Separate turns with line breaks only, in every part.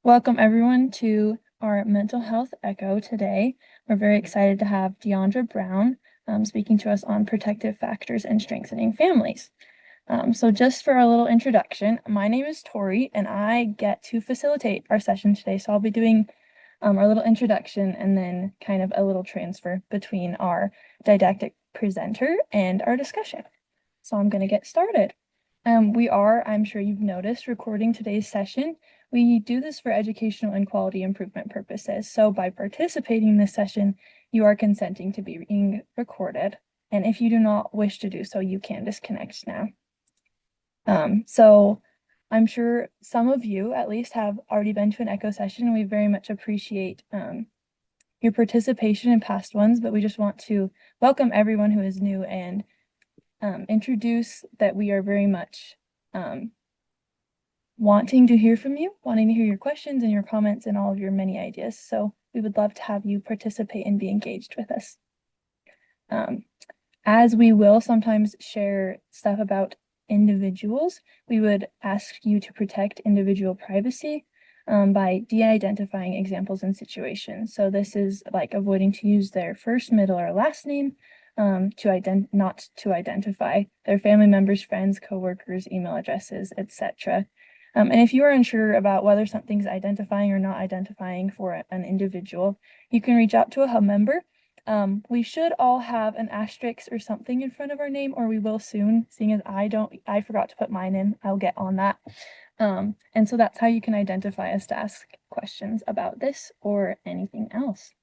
Welcome everyone to our mental health echo today. We're very excited to have Deondra Brown speaking to us on protective factors and strengthening families. So just for a little introduction, my name is Tori and I get to facilitate our session today. So I'll be doing our little introduction and then kind of a little transfer between our didactic presenter and our discussion. So I'm going to get started. We are, I'm sure you've noticed, recording today's session. We do this for educational and quality improvement purposes. So by participating in this session, you are consenting to being recorded. And if you do not wish to do so, you can disconnect now. So I'm sure some of you at least have already been to an echo session, and we very much appreciate your participation in past ones, but we just want to welcome everyone who is new and introduce that we are very much wanting to hear from you, wanting to hear your questions and your comments and all of your many ideas. So we would love to have you participate and be engaged with us. As we will sometimes share stuff about individuals, we would ask you to protect individual privacy by de-identifying examples and situations. So this is like avoiding to use their first, middle, or last name, not to identify their family members, friends, coworkers, email addresses, etc. And if you are unsure about whether something's identifying or not identifying for an individual, you can reach out to a hub member. We should all have an asterisk or something in front of our name, or we will soon, seeing as I forgot to put mine in. I'll get on that. And so that's how you can identify us to ask questions about this or anything else.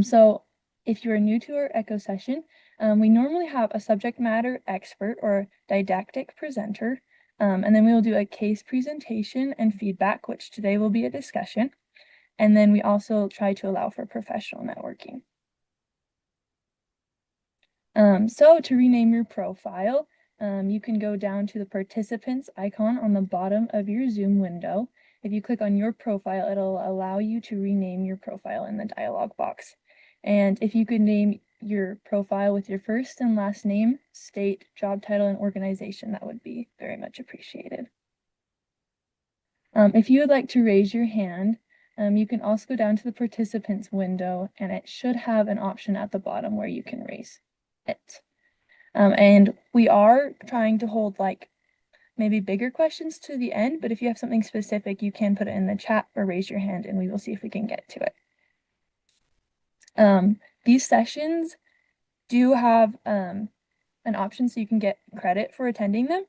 So if you are new to our echo session, we normally have a subject matter expert or didactic presenter, and then we will do a case presentation and feedback, which today will be a discussion. And then we also try to allow for professional networking. So to rename your profile, you can go down to the participants icon on the bottom of your Zoom window. If you click on your profile, it'll allow you to rename your profile in the dialog box. And if you could name your profile with your first and last name, state, job title, and organization, that would be very much appreciated. If you would like to raise your hand, you can also go down to the participants window, and it should have an option at the bottom where you can raise it. And we are trying to hold like maybe bigger questions to the end, but if you have something specific, you can put it in the chat or raise your hand and we will see if we can get to it. These sessions do have an option so you can get credit for attending them.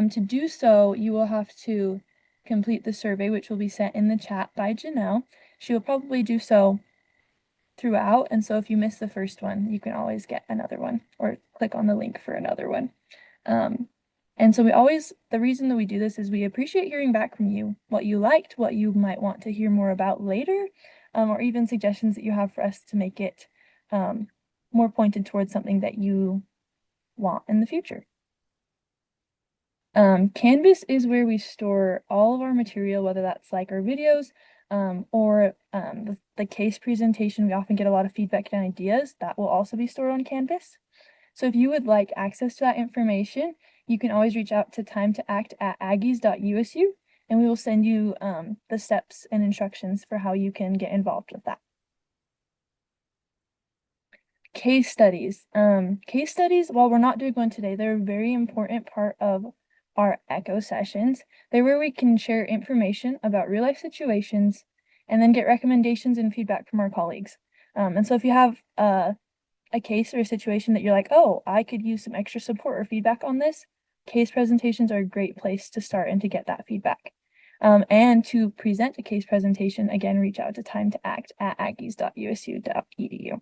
To do so, you will have to complete the survey, which will be sent in the chat by Janelle. She will probably do so throughout, and so if you miss the first one, you can always get another one or click on the link for another one. And so the reason that we do this is we appreciate hearing back from you, what you liked, what you might want to hear more about later, or even suggestions that you have for us to make it more pointed towards something that you want in the future. Canvas is where we store all of our material, whether that's like our videos or the case presentation. We often get a lot of feedback and ideas that will also be stored on Canvas. So if you would like access to that information, you can always reach out to timetoact@aggies.usu, and we will send you the steps and instructions for how you can get involved with that. Case studies. Case studies, while we're not doing one today, they're a very important part of our echo sessions. They're where we can share information about real life situations and then get recommendations and feedback from our colleagues. And so if you have a case or a situation that you're like, oh, I could use some extra support or feedback on this, case presentations are a great place to start and to get that feedback. And to present a case presentation, again, reach out to timetoact@aggies.usu.edu.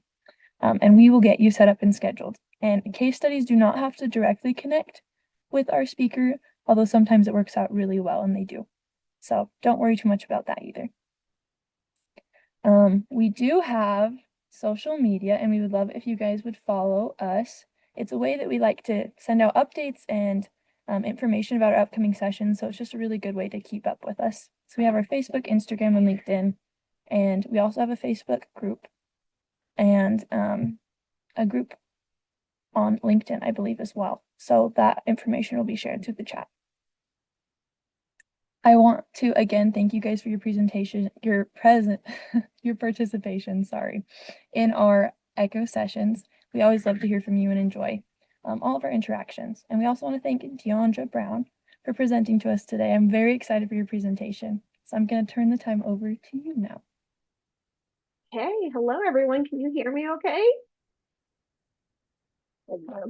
And we will get you set up and scheduled. And case studies do not have to directly connect with our speaker, although sometimes it works out really well and they do. So don't worry too much about that either. We do have social media, and we would love if you guys would follow us. It's a way that we like to send out updates and information about our upcoming sessions, so it's just a really good way to keep up with us. So we have our Facebook, Instagram, and LinkedIn, and we also have a Facebook group and a group on LinkedIn, I believe, as well. So that information will be shared through the chat. I want to again thank you guys for your presentation, your participation, sorry, in our ECHO sessions. We always love to hear from you and enjoy all of our interactions. And we also want to thank Deondra Brown for presenting to us today. I'm very excited for your presentation. So I'm going to turn the time over to you now.
Hey, hello everyone. Can you hear me okay?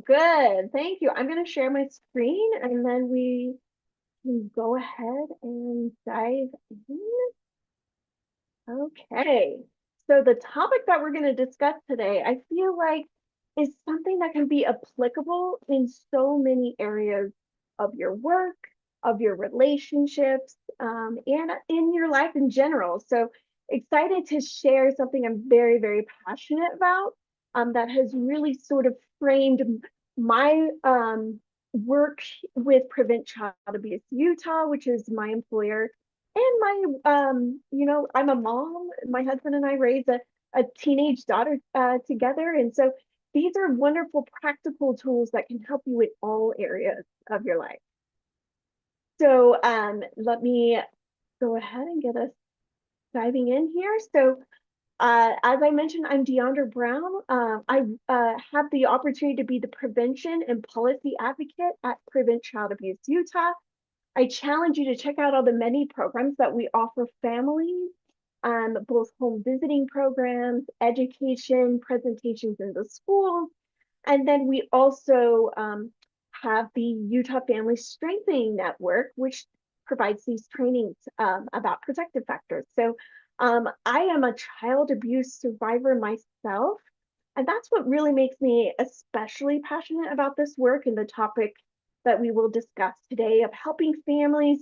Good. Thank you. I'm going to share my screen and then we can go ahead and dive in. Okay. So the topic that we're going to discuss today, I feel like is something that can be applicable in so many areas of your work, of your relationships, and in your life in general. So excited to share something I'm very, very passionate about, that has really sort of framed my work with Prevent Child Abuse Utah, which is my employer, and I'm a mom. My husband and I raised a teenage daughter together. And so these are wonderful practical tools that can help you in all areas of your life. So let me go ahead and get us diving in here. So as I mentioned, I'm Deondra Brown. I have the opportunity to be the prevention and policy advocate at Prevent Child Abuse Utah. I challenge you to check out all the many programs that we offer families, both home visiting programs, education, presentations in the schools, and then we also have the Utah Family Strengthening Network, which provides these trainings about protective factors. So I am a child abuse survivor myself, and that's what really makes me especially passionate about this work and the topic that we will discuss today of helping families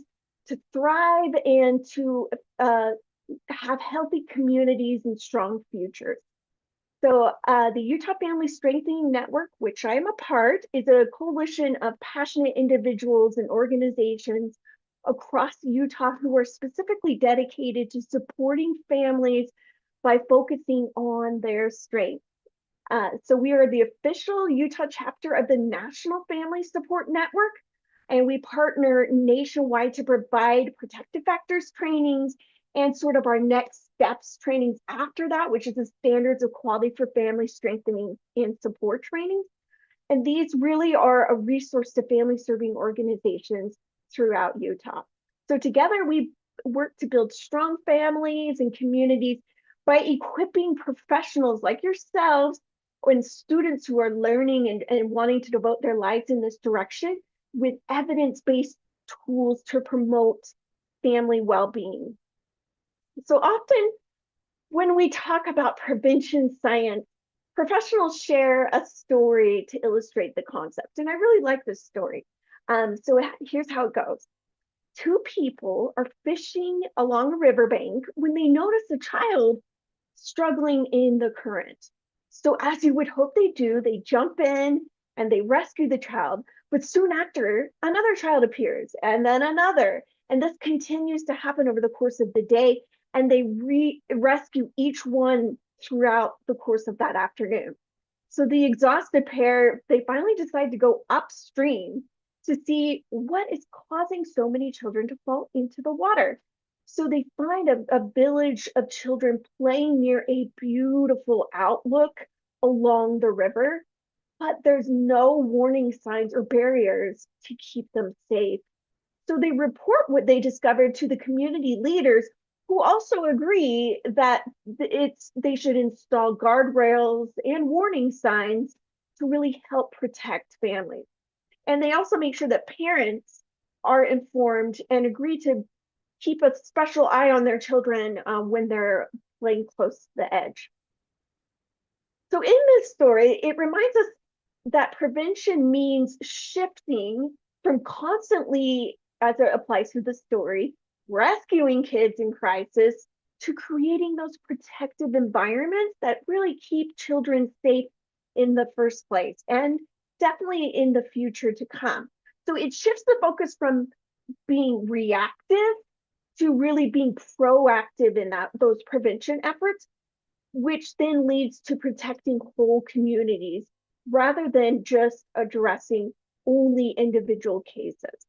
to thrive and to have healthy communities and strong futures. So the Utah Family Strengthening Network, which I am a part, is a coalition of passionate individuals and organizations across Utah who are specifically dedicated to supporting families by focusing on their strengths. So we are the official Utah chapter of the National Family Support Network, and we partner nationwide to provide protective factors trainings and sort of our next steps trainings after that, which is the standards of quality for family strengthening and support training. And these really are a resource to family serving organizations throughout Utah. So together we work to build strong families and communities by equipping professionals like yourselves and students who are learning and wanting to devote their lives in this direction with evidence-based tools to promote family well-being. So often when we talk about prevention science, professionals share a story to illustrate the concept. And I really like this story. So here's how it goes. Two people are fishing along a riverbank when they notice a child struggling in the current. So as you would hope they do, they jump in and they rescue the child. But soon after, another child appears and then another. And this continues to happen over the course of the day. And they rescue each one throughout the course of that afternoon. So the exhausted pair, they finally decide to go upstream to see what is causing so many children to fall into the water. So they find a village of children playing near a beautiful outlook along the river, but there's no warning signs or barriers to keep them safe. So they report what they discovered to the community leaders, who also agree that they should install guardrails and warning signs to really help protect families. And they also make sure that parents are informed and agree to keep a special eye on their children when they're playing close to the edge. So in this story, it reminds us that prevention means shifting from constantly, as it applies to the story, rescuing kids in crisis to creating those protective environments that really keep children safe in the first place and definitely in the future to come. So it shifts the focus from being reactive to really being proactive in those prevention efforts, which then leads to protecting whole communities rather than just addressing only individual cases.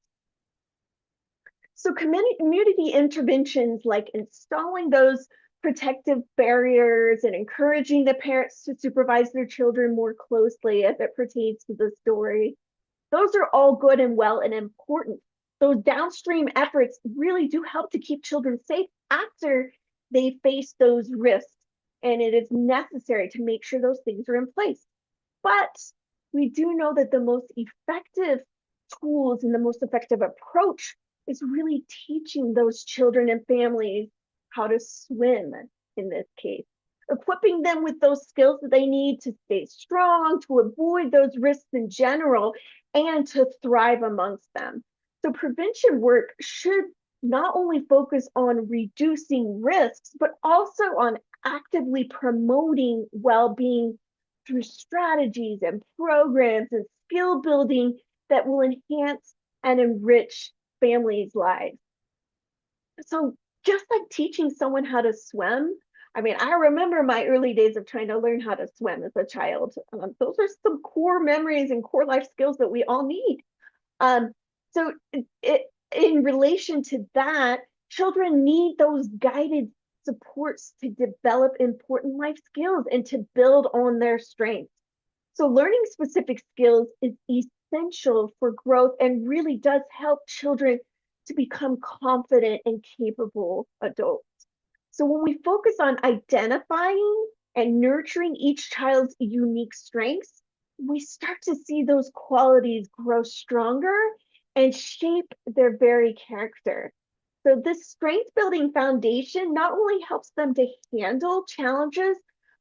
So community interventions like installing those protective barriers and encouraging the parents to supervise their children more closely as it pertains to the story, those are all good and well and important. Those downstream efforts really do help to keep children safe after they face those risks. And it is necessary to make sure those things are in place. But we do know that the most effective tools and the most effective approach is really teaching those children and families how to swim in this case, equipping them with those skills that they need to stay strong, to avoid those risks in general, and to thrive amongst them. So prevention work should not only focus on reducing risks, but also on actively promoting well-being through strategies and programs and skill building that will enhance and enrich families' lives. So just like teaching someone how to swim, I mean, I remember my early days of trying to learn how to swim as a child. Those are some core memories and core life skills that we all need. Um, so in relation to that, children need those guided supports to develop important life skills and to build on their strengths. So learning specific skills is essential for growth and really does help children to become confident and capable adults. So when we focus on identifying and nurturing each child's unique strengths, we start to see those qualities grow stronger and shape their very character. So this strength building foundation not only helps them to handle challenges,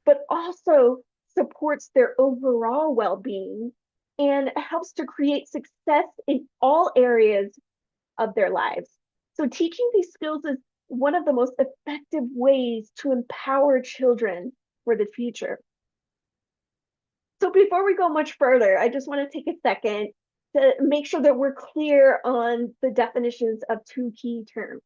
but also supports their overall well-being and helps to create success in all areas of their lives. So teaching these skills is one of the most effective ways to empower children for the future. So before we go much further, I just want to take a second to make sure that we're clear on the definitions of two key terms.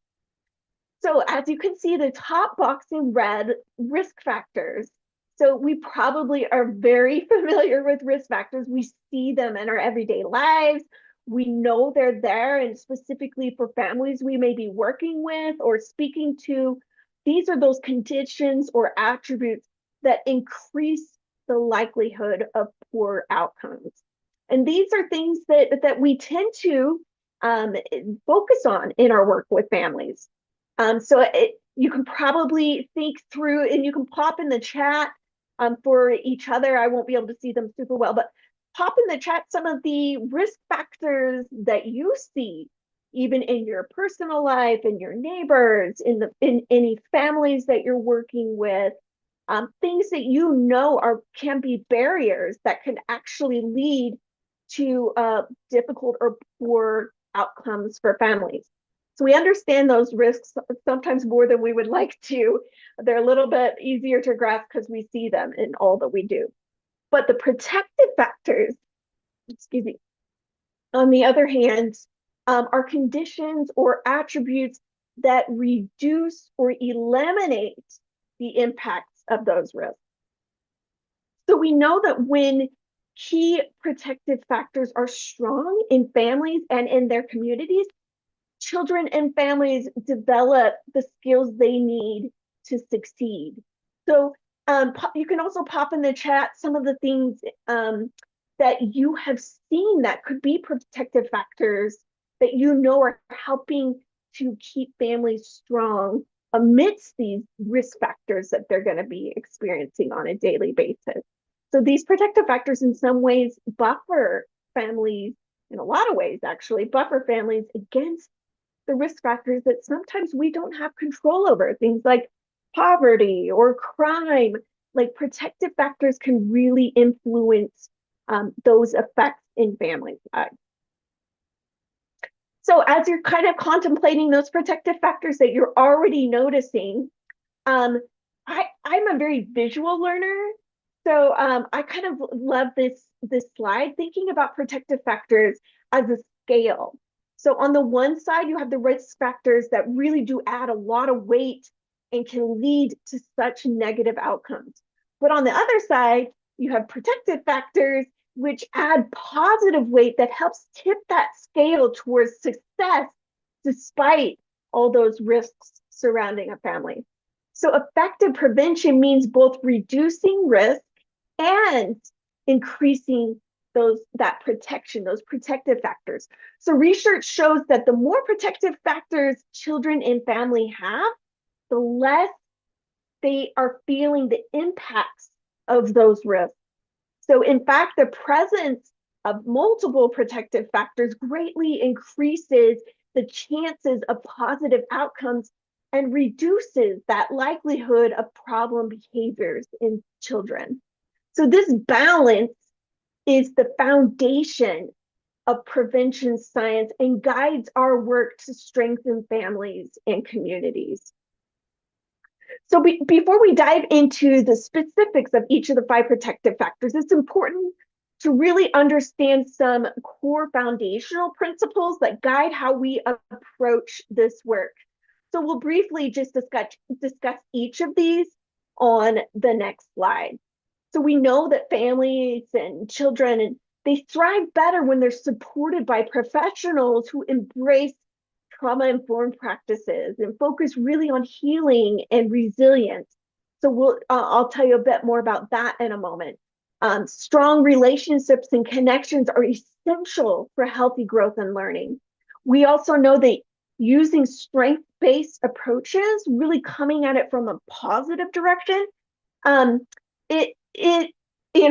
So as you can see, the top box in red, risk factors. So we probably are very familiar with risk factors. We see them in our everyday lives. We know they're there, and specifically for families we may be working with or speaking to, these are those conditions or attributes that increase the likelihood of poor outcomes. And these are things that we tend to focus on in our work with families. You can probably think through, and you can pop in the chat for each other. I won't be able to see them super well, but pop in the chat some of the risk factors that you see, even in your personal life, in your neighbors, in any families that you're working with, things that you know can be barriers that can actually lead to difficult or poor outcomes for families. So we understand those risks sometimes more than we would like to. They're a little bit easier to grasp because we see them in all that we do. But the protective factors, excuse me, on the other hand, are conditions or attributes that reduce or eliminate the impacts of those risks. So we know that when key protective factors are strong in families and in their communities, children and families develop the skills they need to succeed. So you can also pop in the chat some of the things that you have seen that could be protective factors that you know are helping to keep families strong amidst these risk factors that they're going to be experiencing on a daily basis. So these protective factors in some ways buffer families, in a lot of ways actually, buffer families against the risk factors that sometimes we don't have control over, things like poverty or crime. Like protective factors can really influence those effects in families' lives. So as you're kind of contemplating those protective factors that you're already noticing, I'm a very visual learner. So I kind of love this slide, thinking about protective factors as a scale. So on the one side, you have the risk factors that really do add a lot of weight and can lead to such negative outcomes. But on the other side, you have protective factors which add positive weight that helps tip that scale towards success despite all those risks surrounding a family. So effective prevention means both reducing risk and increasing that protection, those protective factors. So research shows that the more protective factors children and family have, the less they are feeling the impacts of those risks. So in fact, the presence of multiple protective factors greatly increases the chances of positive outcomes and reduces that likelihood of problem behaviors in children. So this balance is the foundation of prevention science and guides our work to strengthen families and communities. So before we dive into the specifics of each of the 5 protective factors, it's important to really understand some core foundational principles that guide how we approach this work. So we'll briefly just discuss each of these on the next slide. So we know that families and children, and they thrive better when they're supported by professionals who embrace trauma-informed practices and focus really on healing and resilience. So I'll tell you a bit more about that in a moment. Strong relationships and connections are essential for healthy growth and learning. We also know that using strength-based approaches, really coming at it from a positive direction, and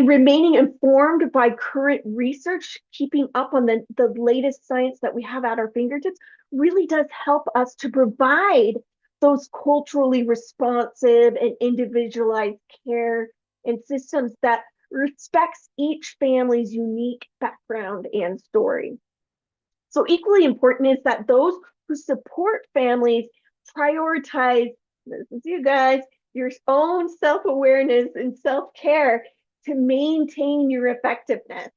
remaining informed by current research, keeping up on the latest science that we have at our fingertips, really does help us to provide those culturally responsive and individualized care and systems that respects each family's unique background and story. So equally important is that those who support families prioritize, this is you guys, your own self-awareness and self-care to maintain your effectiveness.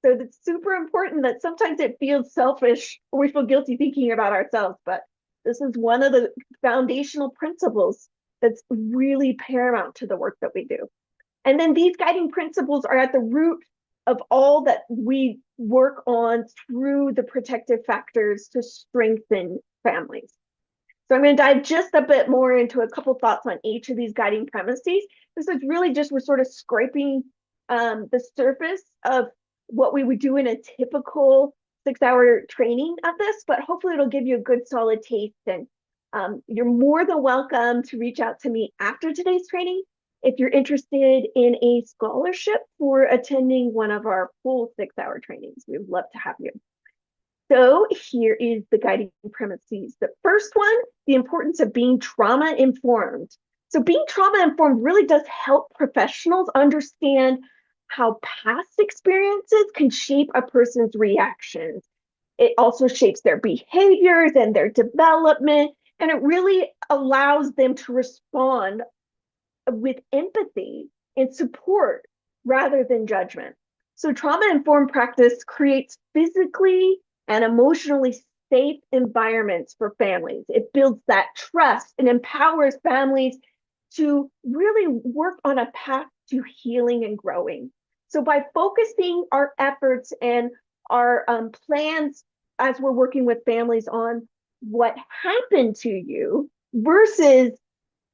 So it's super important that sometimes it feels selfish or we feel guilty thinking about ourselves, but this is one of the foundational principles that's really paramount to the work that we do. And then these guiding principles are at the root of all that we work on through the protective factors to strengthen families. So I'm going to dive just a bit more into a couple thoughts on each of these guiding premises. This is really just, we're sort of scraping the surface of what we would do in a typical 6-hour training of this, but hopefully it'll give you a good solid taste. And you're more than welcome to reach out to me after today's training if you're interested in a scholarship for attending one of our full 6-hour trainings. We would love to have you. So here is the guiding premises. The first one, the importance of being trauma-informed. So being trauma-informed really does help professionals understand how past experiences can shape a person's reactions. It also shapes their behaviors and their development, and it really allows them to respond with empathy and support rather than judgment. So trauma-informed practice creates physically and emotionally safe environments for families. It builds that trust and empowers families to really work on a path to healing and growing. So by focusing our efforts and our plans as we're working with families on what happened to you versus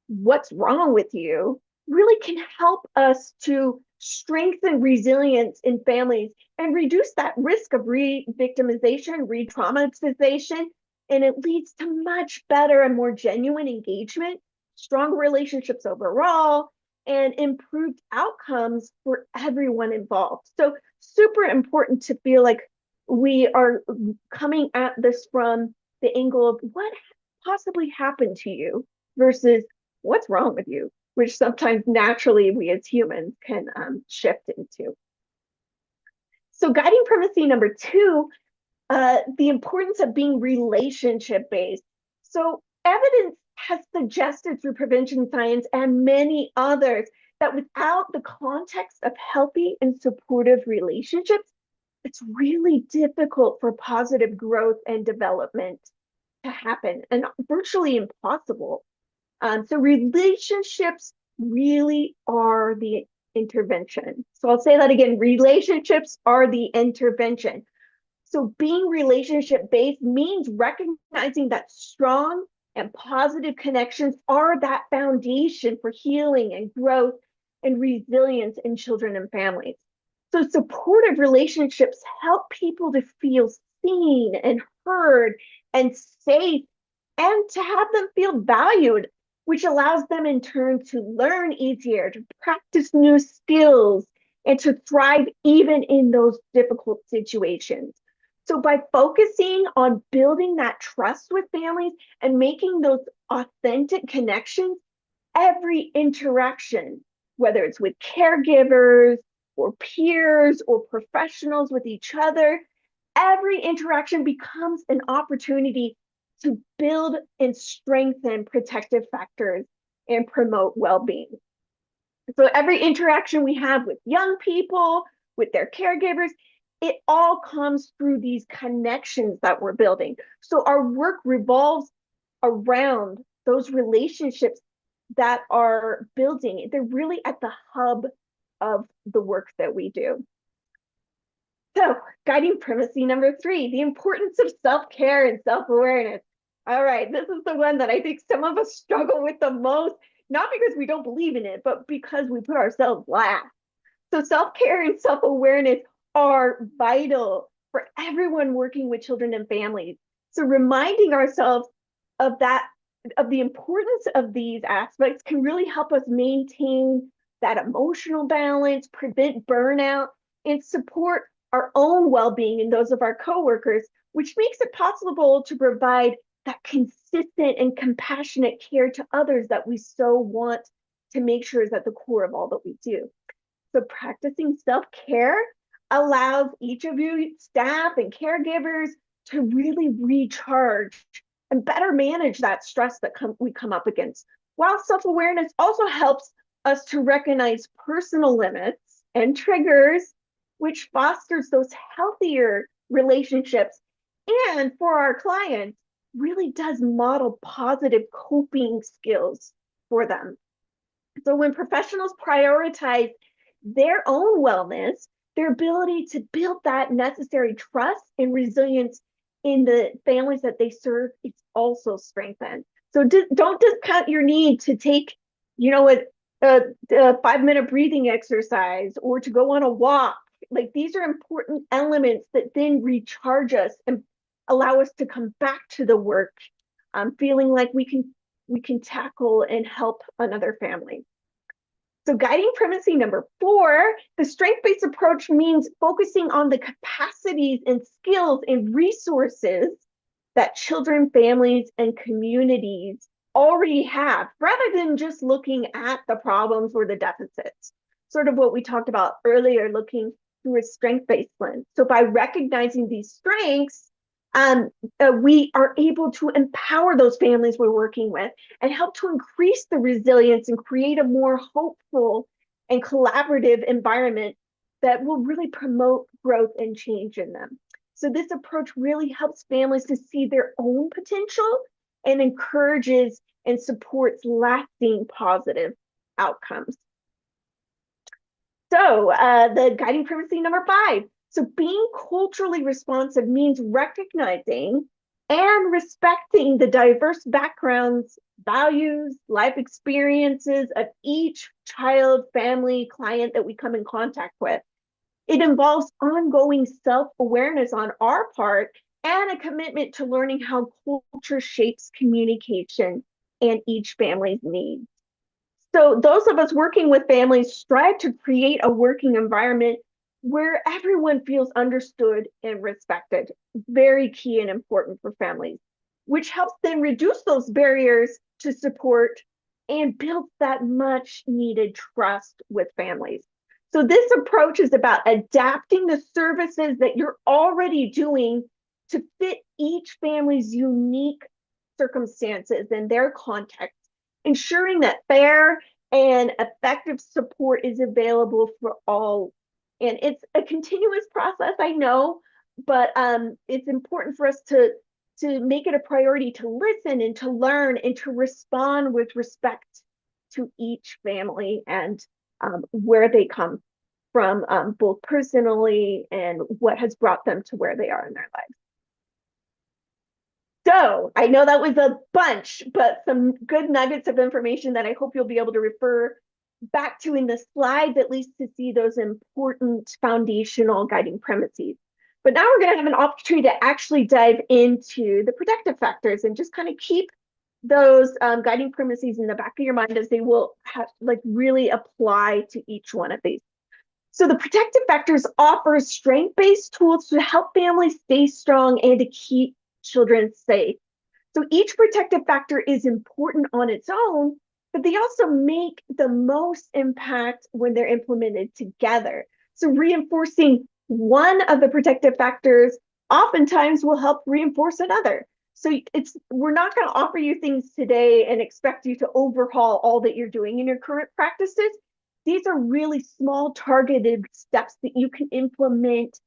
what's wrong with you, really can help us to strengthen resilience in families and reduce that risk of re-victimization, re-traumatization, and it leads to much better and more genuine engagement, stronger relationships overall, and improved outcomes for everyone involved. So super important to feel like we are coming at this from the angle of what possibly happened to you versus what's wrong with you, which sometimes naturally we as humans can shift into. So guiding premise number 2, the importance of being relationship-based. So evidence has suggested through prevention science and many others that without the context of healthy and supportive relationships, it's really difficult for positive growth and development to happen and virtually impossible. So relationships really are the intervention. So I'll say that again, relationships are the intervention. So being relationship-based means recognizing that strong and positive connections are that foundation for healing and growth and resilience in children and families. So supportive relationships help people to feel seen and heard and safe, and to have them feel valued, which allows them in turn to learn easier, to practice new skills, and to thrive even in those difficult situations. So by focusing on building that trust with families and making those authentic connections, every interaction, whether it's with caregivers or peers or professionals with each other, every interaction becomes an opportunity to build and strengthen protective factors and promote well-being. So every interaction we have with young people, with their caregivers, it all comes through these connections that we're building. So our work revolves around those relationships that are building. They're really at the hub of the work that we do. So, guiding primacy number 3, the importance of self-care and self-awareness. All right, this is the one that I think some of us struggle with the most, not because we don't believe in it, but because we put ourselves last. So self-care and self-awareness are vital for everyone working with children and families. So reminding ourselves of that, of the importance of these aspects can really help us maintain that emotional balance, prevent burnout, and support our own well-being and those of our coworkers, which makes it possible to provide that consistent and compassionate care to others that we so want to make sure is at the core of all that we do. So practicing self-care allows each of you staff and caregivers to really recharge and better manage that stress that we come up against. While self-awareness also helps us to recognize personal limits and triggers, which fosters those healthier relationships, and for our clients, really does model positive coping skills for them. So when professionals prioritize their own wellness, their ability to build that necessary trust and resilience in the families that they serve is also strengthened. So don't discount your need to take, a 5-minute breathing exercise or to go on a walk. Like, these are important elements that then recharge us and allow us to come back to the work, feeling like we can tackle and help another family. So guiding primacy number 4, the strength-based approach means focusing on the capacities and skills and resources that children, families, and communities already have, rather than just looking at the problems or the deficits. Sort of what we talked about earlier, looking through a strength-based lens. So by recognizing these strengths, we are able to empower those families we're working with and help to increase the resilience and create a more hopeful and collaborative environment that will really promote growth and change in them. So this approach really helps families to see their own potential and encourages and supports lasting positive outcomes. So the guiding primacy number 5. So being culturally responsive means recognizing and respecting the diverse backgrounds, values, life experiences of each child, family, client that we come in contact with. It involves ongoing self-awareness on our part and a commitment to learning how culture shapes communication and each family's needs. So those of us working with families strive to create a working environment where everyone feels understood and respected. Very key and important for families, which helps them reduce those barriers to support and build that much needed trust with families. So this approach is about adapting the services that you're already doing to fit each family's unique circumstances and their context, ensuring that fair and effective support is available for all. And it's a continuous process, I know, but it's important for us to make it a priority to listen and to learn and to respond with respect to each family and where they come from both personally and what has brought them to where they are in their lives. So I know that was a bunch, but some good nuggets of information that I hope you'll be able to refer back to in the slides, at least to see those important foundational guiding premises. But now we're going to have an opportunity to actually dive into the protective factors and just kind of keep those guiding premises in the back of your mind as they will have, like, really apply to each one of these. So the protective factors offer strength-based tools to help families stay strong and to keep children safe. So each protective factor is important on its own, but they also make the most impact when they're implemented together. So reinforcing one of the protective factors oftentimes will help reinforce another. So we're not going to offer you things today and expect you to overhaul all that you're doing in your current practices. These are really small targeted steps that you can implement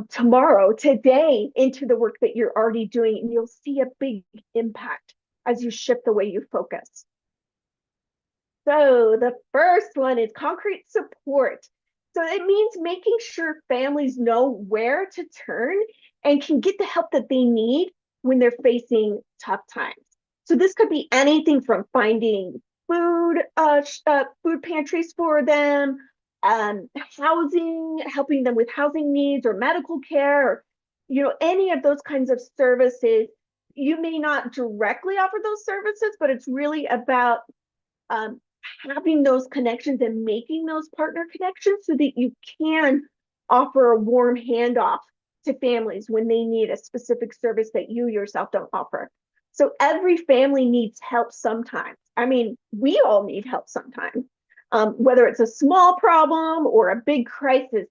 tomorrow, today, into the work that you're already doing, and you'll see a big impact as you shift the way you focus. So the first one is concrete support. So it means making sure families know where to turn and can get the help that they need when they're facing tough times. So this could be anything from finding food pantries for them, housing, helping them with housing needs or medical care, or any of those kinds of services. You may not directly offer those services, but it's really about having those connections and making those partner connections so that you can offer a warm handoff to families when they need a specific service that you yourself don't offer. So every family needs help sometimes. I mean, we all need help sometimes, whether it's a small problem or a big crisis.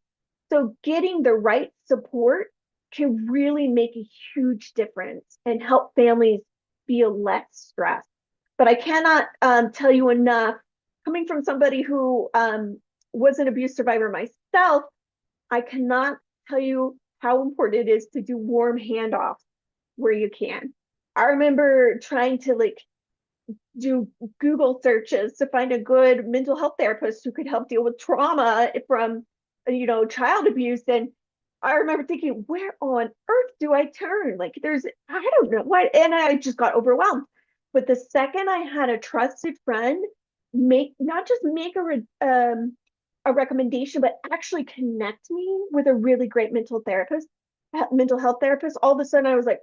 So getting the right support can really make a huge difference and help families feel less stressed. But I cannot tell you enough, coming from somebody who was an abuse survivor myself, I cannot tell you how important it is to do warm handoffs where you can. I remember trying to do Google searches to find a good mental health therapist who could help deal with trauma from, child abuse. And I remember thinking, where on earth do I turn? I don't know what. And I just got overwhelmed. But the second I had a trusted friend not just make a recommendation, but actually connect me with a really great mental health therapist, all of a sudden I was like,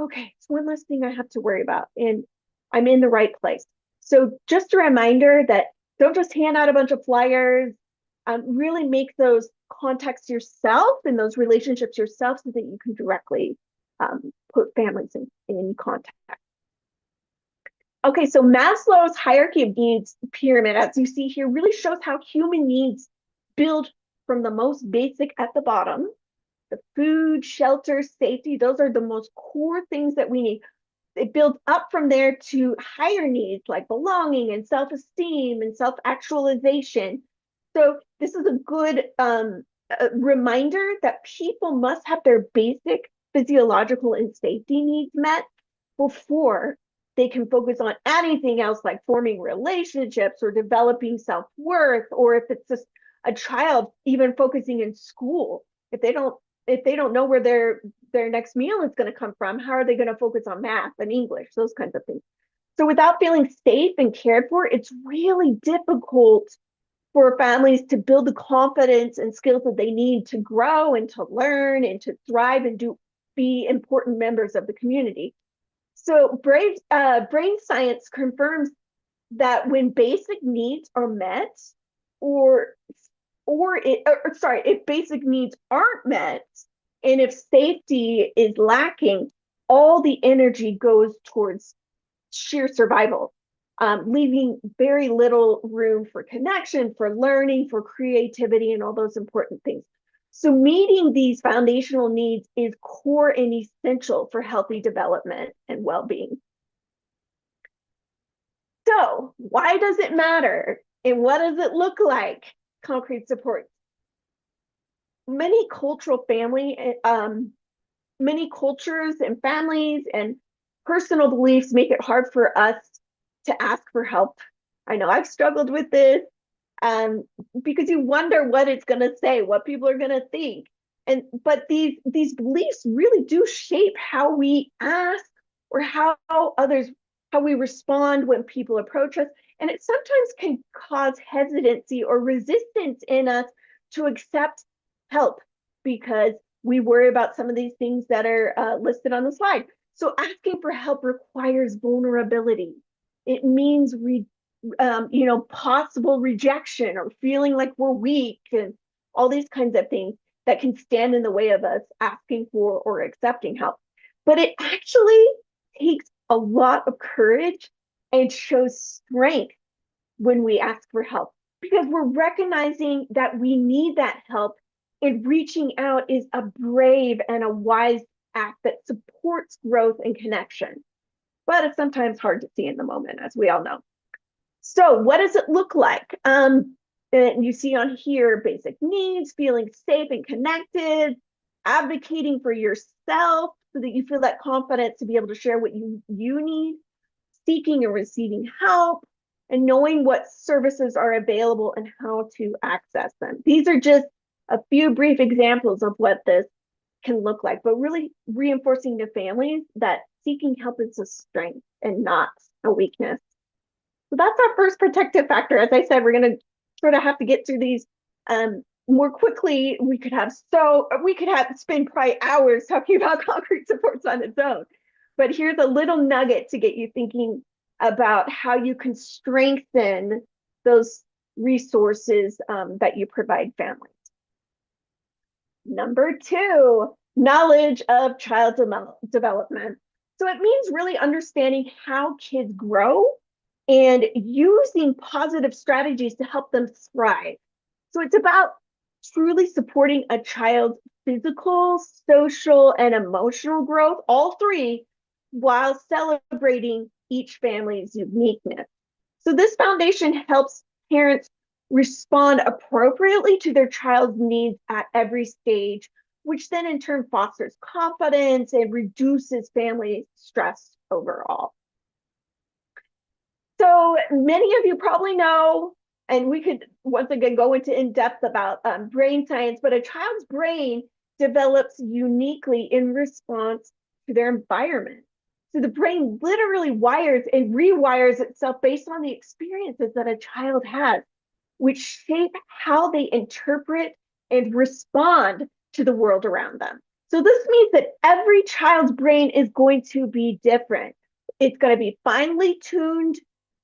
okay, it's one less thing I have to worry about, and I'm in the right place. So just a reminder that don't just hand out a bunch of flyers, really make those contacts yourself and those relationships yourself so that you can directly put families in contact. Okay, so Maslow's hierarchy of needs pyramid, as you see here, really shows how human needs build from the most basic at the bottom. The food, shelter, safety, those are the most core things that we need. It builds up from there to higher needs like belonging and self-esteem and self-actualization. So this is a good reminder that people must have their basic physiological and safety needs met before they can focus on anything else like forming relationships or developing self-worth, or if it's just a child even focusing in school. If they don't know where their next meal is going to come from, how are they going to focus on math and English, those kinds of things? So without feeling safe and cared for, it's really difficult for families to build the confidence and skills that they need to grow and to learn and to thrive and be important members of the community. So brain science confirms that when basic needs are met, if basic needs aren't met, and if safety is lacking, all the energy goes towards sheer survival, leaving very little room for connection, for learning, for creativity, and all those important things. So meeting these foundational needs is core and essential for healthy development and well-being. So why does it matter? And what does it look like? Concrete support. Many cultures and families and personal beliefs make it hard for us to ask for help. I know I've struggled with this. um, because you wonder what it's going to say, what people are going to think. And but these beliefs really do shape how we ask or how we respond when people approach us. And it sometimes can cause hesitancy or resistance in us to accept help because we worry about some of these things that are listed on the slide. So asking for help requires vulnerability. It means possible rejection or feeling like we're weak and all these kinds of things that can stand in the way of us asking for or accepting help. But it actually takes a lot of courage and shows strength when we ask for help because we're recognizing that we need that help, and reaching out is a brave and a wise act that supports growth and connection. But it's sometimes hard to see in the moment, as we all know. So what does it look like? You see on here basic needs, feeling safe and connected, advocating for yourself so that you feel that confidence to be able to share what you need, seeking and receiving help, and knowing what services are available and how to access them. These are just a few brief examples of what this can look like, but really reinforcing to families that seeking help is a strength and not a weakness. So that's our first protective factor. As I said, we're going to sort of have to get through these more quickly. We could spend probably hours talking about concrete supports on its own. But here's a little nugget to get you thinking about how you can strengthen those resources that you provide families. Number 2, knowledge of child development. So it means really understanding how kids grow and using positive strategies to help them thrive. So it's about truly supporting a child's physical, social, and emotional growth, all three, while celebrating each family's uniqueness. So this foundation helps parents respond appropriately to their child's needs at every stage, which then in turn fosters confidence and reduces family stress overall. So many of you probably know, and we could once again go into in depth about brain science, but a child's brain develops uniquely in response to their environment. So the brain literally wires and rewires itself based on the experiences that a child has, which shape how they interpret and respond to the world around them. So this means that every child's brain is going to be different. It's going to be finely tuned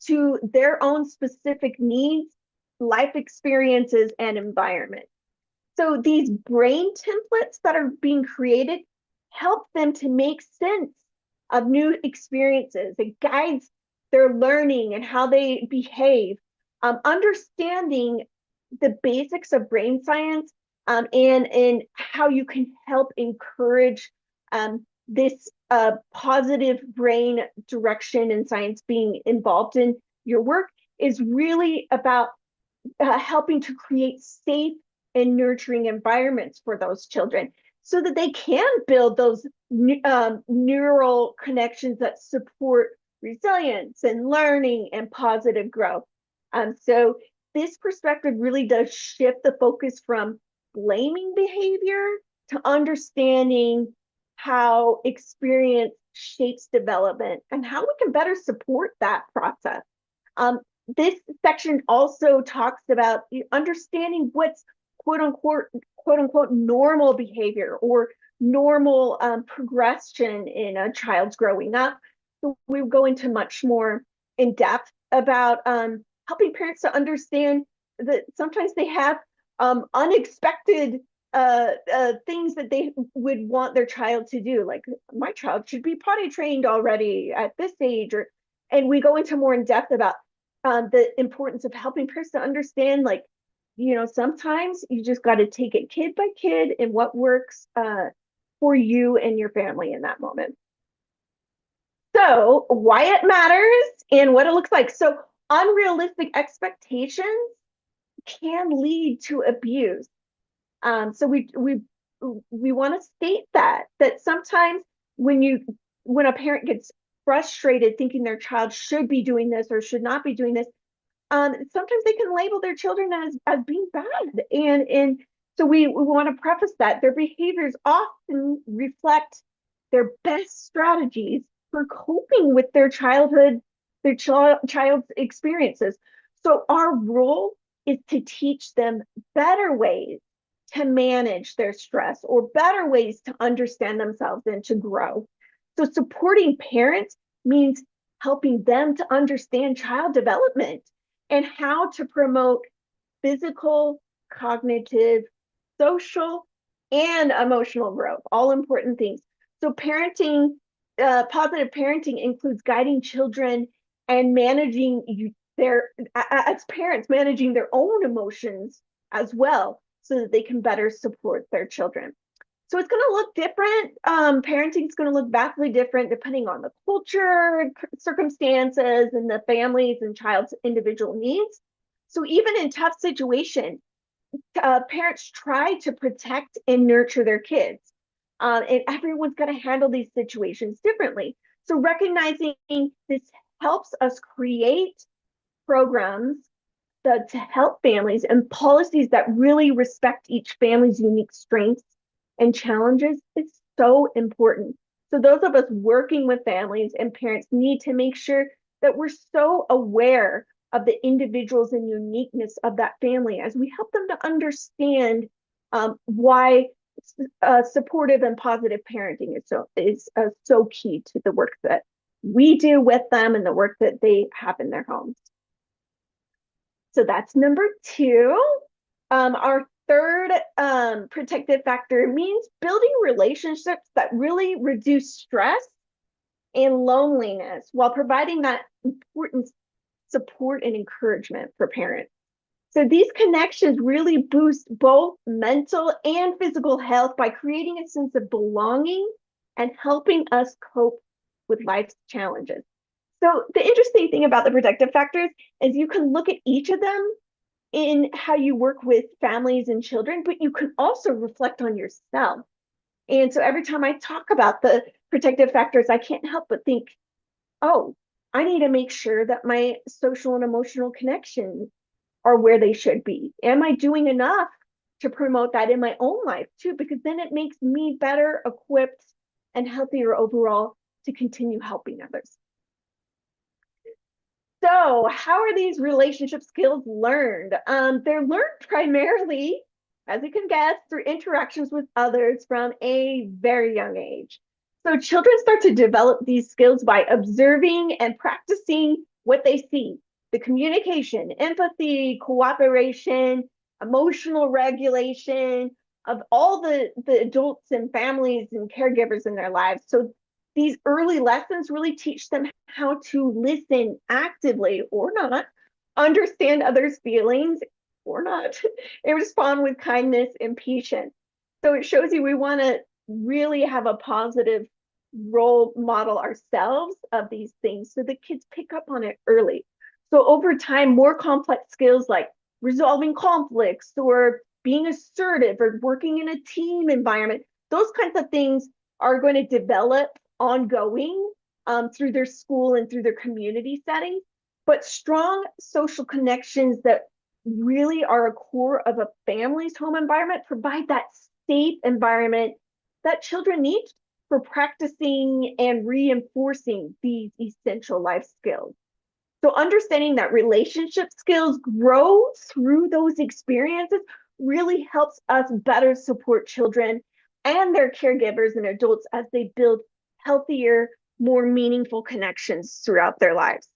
to their own specific needs, life experiences, and environment. So these brain templates that are being created help them to make sense of new experiences. It guides their learning and how they behave. Understanding the basics of brain science and how you can help encourage this positive brain direction and science being involved in your work is really about helping to create safe and nurturing environments for those children so that they can build those neural connections that support resilience and learning and positive growth. So this perspective really does shift the focus from blaming behavior to understanding how experience shapes development and how we can better support that process. This section also talks about understanding what's quote unquote normal behavior or normal progression in a child's growing up. So we go into much more in depth about helping parents to understand that sometimes they have unexpected things that they would want their child to do. Like my child should be potty trained already at this age, and we go into more in depth about the importance of helping parents to understand, like, sometimes you just got to take it kid by kid and what works for you and your family in that moment. So why it matters and what it looks like. So unrealistic expectations can lead to abuse. So we want to state that sometimes when a parent gets frustrated thinking their child should be doing this or should not be doing this, sometimes they can label their children as being bad. And so we want to preface that their behaviors often reflect their best strategies for coping with their child's experiences. So our role is to teach them better ways to manage their stress or better ways to understand themselves and to grow. So supporting parents means helping them to understand child development and how to promote physical, cognitive, social, and emotional growth, all important things. So positive parenting includes guiding children and managing as parents, managing their own emotions as well, so that they can better support their children. So it's going to look different. Parenting is going to look vastly different depending on the culture, circumstances, and the families and child's individual needs. So even in tough situations, parents try to protect and nurture their kids. And everyone's going to handle these situations differently. So recognizing this helps us create programs to help families and policies that really respect each family's unique strengths and challenges is so important. So those of us working with families and parents need to make sure that we're so aware of the individuals and uniqueness of that family as we help them to understand why supportive and positive parenting is so key to the work that we do with them and the work that they have in their homes. So that's number two. Our third protective factor means building relationships that really reduce stress and loneliness while providing that important support and encouragement for parents. So these connections really boost both mental and physical health by creating a sense of belonging and helping us cope with life's challenges. So the interesting thing about the protective factors is you can look at each of them in how you work with families and children, but you can also reflect on yourself. And so every time I talk about the protective factors, I can't help but think, oh, I need to make sure that my social and emotional connections are where they should be. Am I doing enough to promote that in my own life too? Because then it makes me better equipped and healthier overall to continue helping others. So, how are these relationship skills learned? They're learned primarily, as you can guess, through interactions with others from a very young age. So, children start to develop these skills by observing and practicing what they see: the communication, empathy, cooperation, emotional regulation of all the adults and families and caregivers in their lives. So, these early lessons really teach them how to listen actively or not, understand others' feelings or not, and respond with kindness and patience. So it shows you we want to really have a positive role model ourselves of these things so the kids pick up on it early. So over time, more complex skills like resolving conflicts or being assertive or working in a team environment, those kinds of things are going to develop ongoing through their school and through their community settings. But strong social connections that really are a core of a family's home environment provide that safe environment that children need for practicing and reinforcing these essential life skills. So understanding that relationship skills grow through those experiences really helps us better support children and their caregivers and adults as they build healthier, more meaningful connections throughout their lives.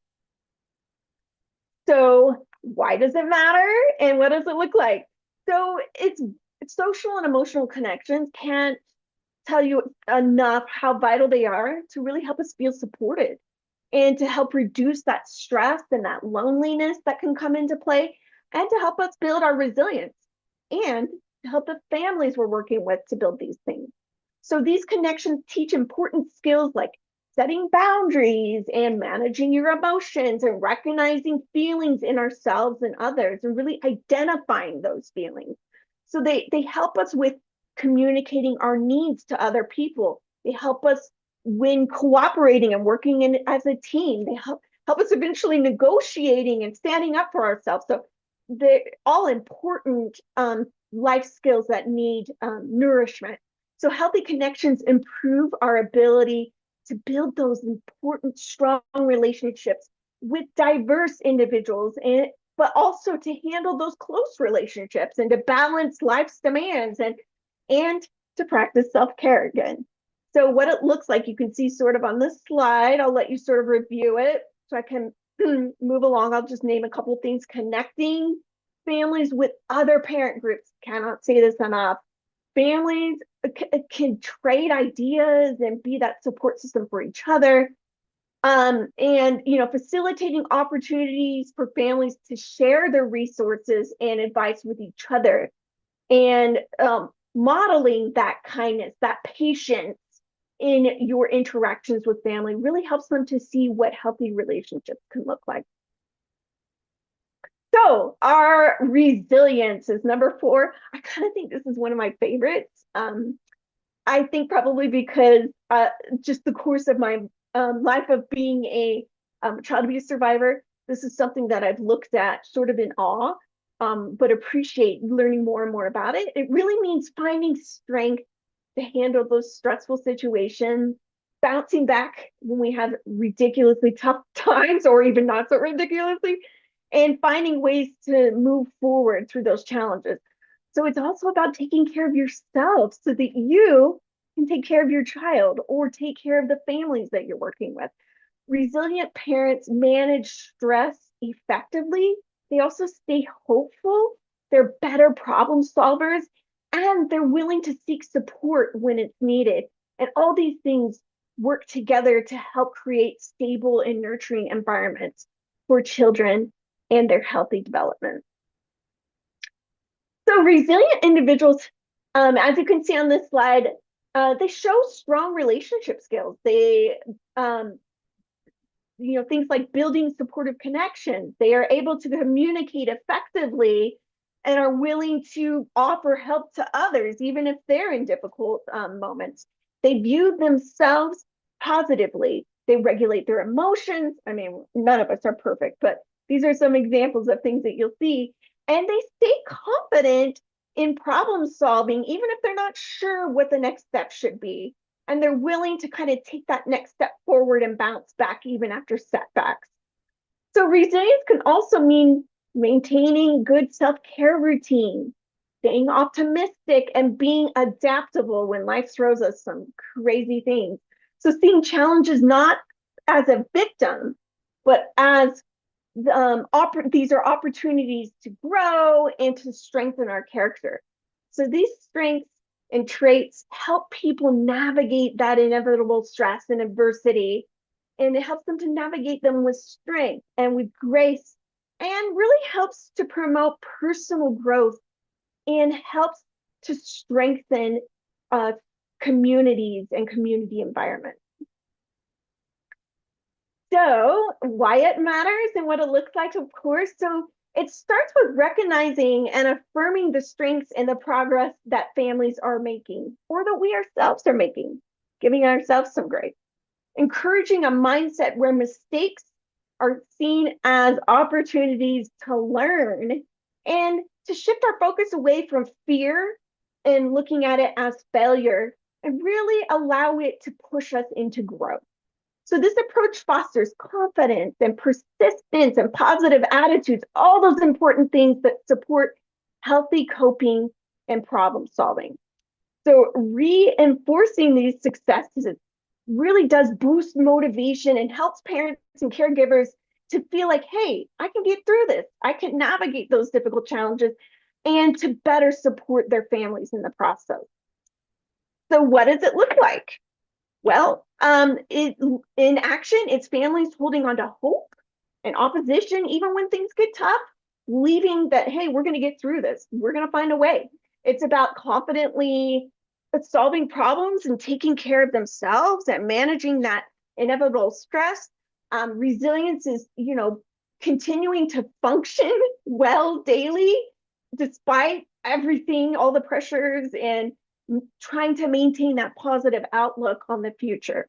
So why does it matter and what does it look like? So it's social and emotional connections can't tell you enough how vital they are to really help us feel supported and to help reduce that stress and that loneliness that can come into play and to help us build our resilience and to help the families we're working with to build these things. So these connections teach important skills like setting boundaries and managing your emotions and recognizing feelings in ourselves and others and really identifying those feelings. So they help us with communicating our needs to other people. They help us when cooperating and working as a team. They help help us eventually negotiating and standing up for ourselves. So they're all important life skills that need nourishment. So healthy connections improve our ability to build those important, strong relationships with diverse individuals, and but also to handle those close relationships and to balance life's demands and to practice self-care again. So what it looks like, you can see sort of on this slide. I'll let you sort of review it so I can move along. I'll just name a couple of things. Connecting families with other parent groups. Cannot say this enough. Families can trade ideas and be that support system for each other. And facilitating opportunities for families to share their resources and advice with each other, and modeling that kindness, that patience in your interactions with family really helps them to see what healthy relationships can look like. So our resilience is number 4. I kind of think this is one of my favorites. I think probably because just the course of my life of being a child abuse survivor, this is something that I've looked at sort of in awe, but appreciate learning more and more about it. It really means finding strength to handle those stressful situations, bouncing back when we have ridiculously tough times or even not so ridiculously, and finding ways to move forward through those challenges. So it's also about taking care of yourself so that you can take care of your child or take care of the families that you're working with. Resilient parents manage stress effectively. They also stay hopeful. They're better problem solvers, and they're willing to seek support when it's needed. And all these things work together to help create stable and nurturing environments for children and their healthy development. So resilient individuals, as you can see on this slide, they show strong relationship skills. They, things like building supportive connections. They are able to communicate effectively and are willing to offer help to others, even if they're in difficult moments. They view themselves positively. They regulate their emotions. I mean, none of us are perfect, but these are some examples of things that you'll see. And they stay confident in problem solving, even if they're not sure what the next step should be. And they're willing to kind of take that next step forward and bounce back even after setbacks. So resilience can also mean maintaining good self-care routine, staying optimistic, and being adaptable when life throws us some crazy things. So seeing challenges not as a victim, but as these are opportunities to grow and to strengthen our character. So these strengths and traits help people navigate that inevitable stress and adversity, and it helps them to navigate them with strength and with grace, and really helps to promote personal growth and helps to strengthen communities and community environments. So why it matters and what it looks like, of course. So it starts with recognizing and affirming the strengths and the progress that families are making, or that we ourselves are making, giving ourselves some grace. Encouraging a mindset where mistakes are seen as opportunities to learn, and to shift our focus away from fear and looking at it as failure, and really allow it to push us into growth. So this approach fosters confidence and persistence and positive attitudes, all those important things that support healthy coping and problem solving. So reinforcing these successes really does boost motivation and helps parents and caregivers to feel like, hey, I can get through this. I can navigate those difficult challenges, and to better support their families in the process. So what does it look like? Well, in action, it's families holding on to hope and opposition, even when things get tough, believing that, hey, we're going to get through this. We're going to find a way. It's about confidently solving problems and taking care of themselves and managing that inevitable stress. Resilience is, continuing to function well daily, despite everything, all the pressures, and trying to maintain that positive outlook on the future.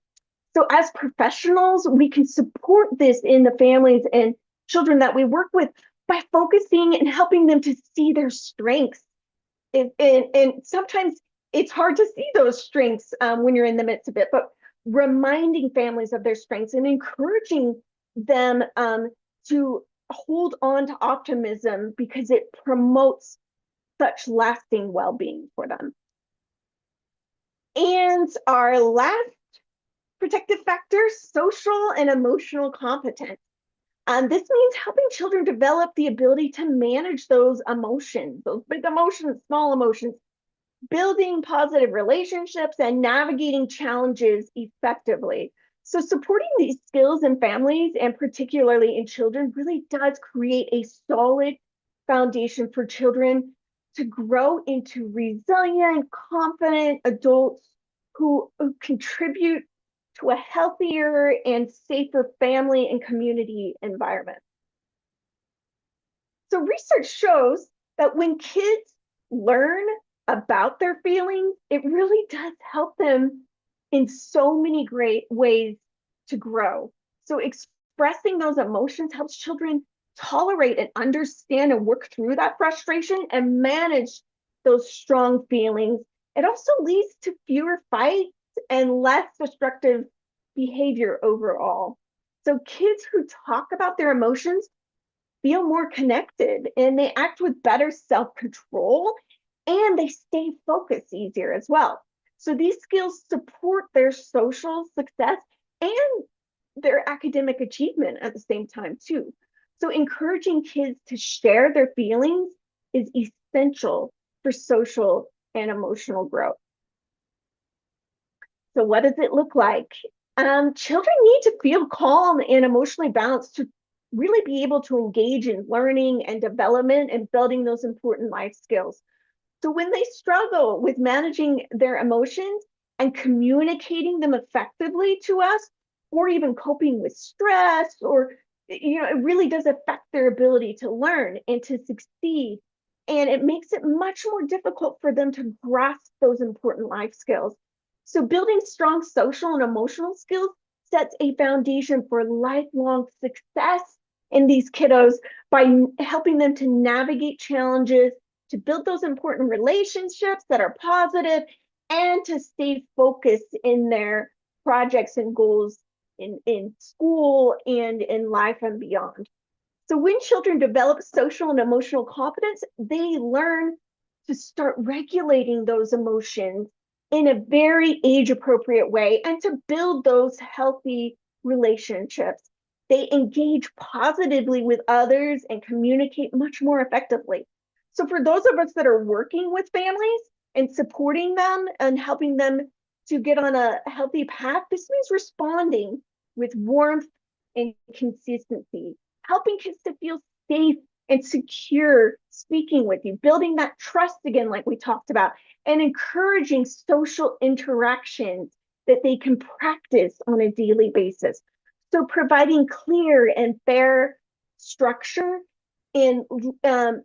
So as professionals, we can support this in the families and children that we work with by focusing and helping them to see their strengths. And sometimes it's hard to see those strengths when you're in the midst of it, but reminding families of their strengths and encouraging them to hold on to optimism because it promotes such lasting well-being for them. And our last protective factor, social and emotional competence. This means helping children develop the ability to manage those emotions, those big emotions, small emotions, building positive relationships, and navigating challenges effectively. So supporting these skills in families, and particularly in children, really does create a solid foundation for children to grow into resilient, confident adults who contribute to a healthier and safer family and community environment. So research shows that when kids learn about their feelings, it really does help them in so many great ways to grow. So expressing those emotions helps children tolerate and understand and work through that frustration and manage those strong feelings. It also leads to fewer fights and less destructive behavior overall. So kids who talk about their emotions feel more connected and they act with better self-control and they stay focused easier as well. So these skills support their social success and their academic achievement at the same time too. So encouraging kids to share their feelings is essential for social and emotional growth. So what does it look like? Children need to feel calm and emotionally balanced to really be able to engage in learning and development and building those important life skills. So when they struggle with managing their emotions and communicating them effectively to us, or even coping with stress, or it really does affect their ability to learn and to succeed. And it makes it much more difficult for them to grasp those important life skills. So building strong social and emotional skills sets a foundation for lifelong success in these kiddos by helping them to navigate challenges, to build those important relationships that are positive, and to stay focused in their projects and goals in school and in life and beyond. So when children develop social and emotional competence, they learn to start regulating those emotions in a very age-appropriate way and to build those healthy relationships. They engage positively with others and communicate much more effectively. So for those of us that are working with families and supporting them and helping them to get on a healthy path, this means responding with warmth and consistency, helping kids to feel safe and secure speaking with you, building that trust again, like we talked about, and encouraging social interactions that they can practice on a daily basis. So providing clear and fair structure and